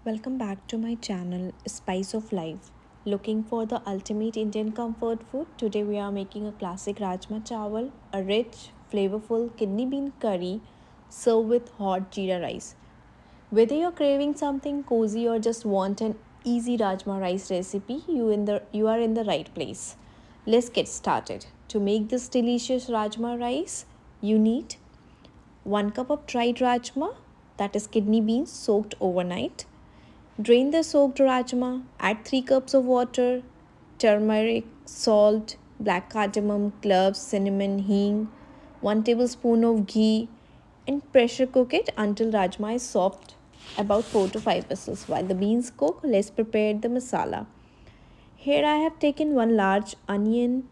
Welcome back to my channel Spice of Life. Looking for the ultimate Indian comfort food? Today we are making a classic Rajma Chawal, a rich, flavorful kidney bean curry served with hot jeera rice. Whether you're craving something cozy or just want an easy Rajma rice recipe, you are in the right place. Let's get started. To make this delicious Rajma rice, you need 1 cup of dried rajma, that is kidney beans soaked overnight. Drain the soaked rajma, add 3 cups of water, turmeric, salt, black cardamom, cloves, cinnamon, hing, 1 tablespoon of ghee, and pressure cook it until rajma is soft, about 4 to 5 whistles. While the beans cook, let's prepare the masala. Here I have taken 1 large onion,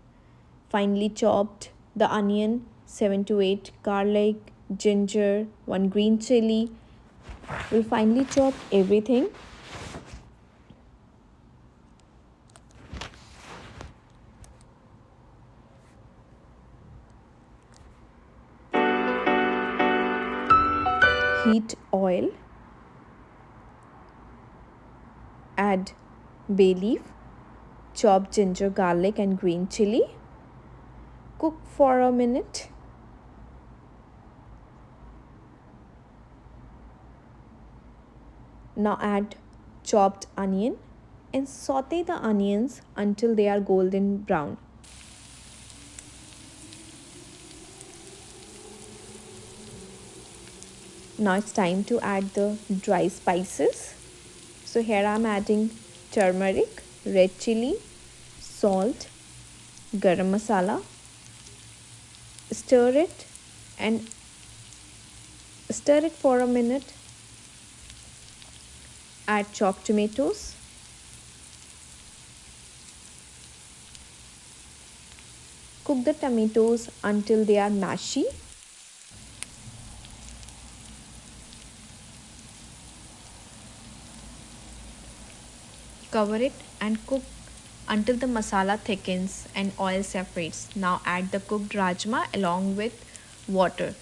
finely chopped the onion, 7 to 8 garlic, ginger, 1 green chili. We'll finely chop everything. Heat oil, add bay leaf, chopped ginger, garlic and green chili. Cook for a minute. Now add chopped onion and saute the onions until they are golden brown. Now it's time to add the dry spices. So here I'm adding turmeric, red chili, salt, garam masala. Stir it for a minute. Add chopped tomatoes. Cook the tomatoes until they are mashy. Cover it and cook until the masala thickens and oil separates. Now add the cooked rajma along with water.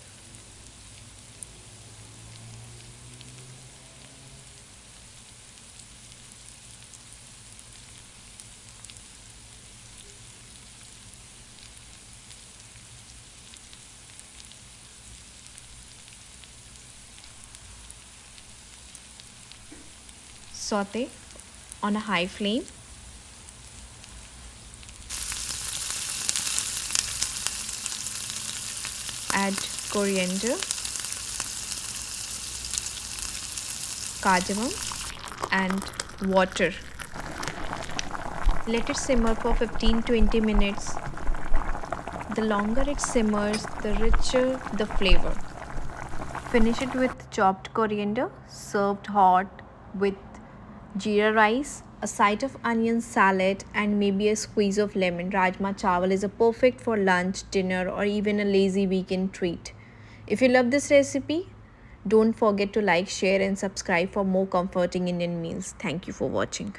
Saute on a high flame. Add coriander, cardamom and water. Let it simmer for 15-20 minutes. The longer it simmers, the richer the flavor. Finish it with chopped coriander, served hot with jeera rice, a side of onion salad and maybe a squeeze of lemon. Rajma chawal is a perfect for lunch, dinner or even a lazy weekend treat. If you love this recipe, don't forget to like, share and subscribe for more comforting Indian meals. Thank you for watching.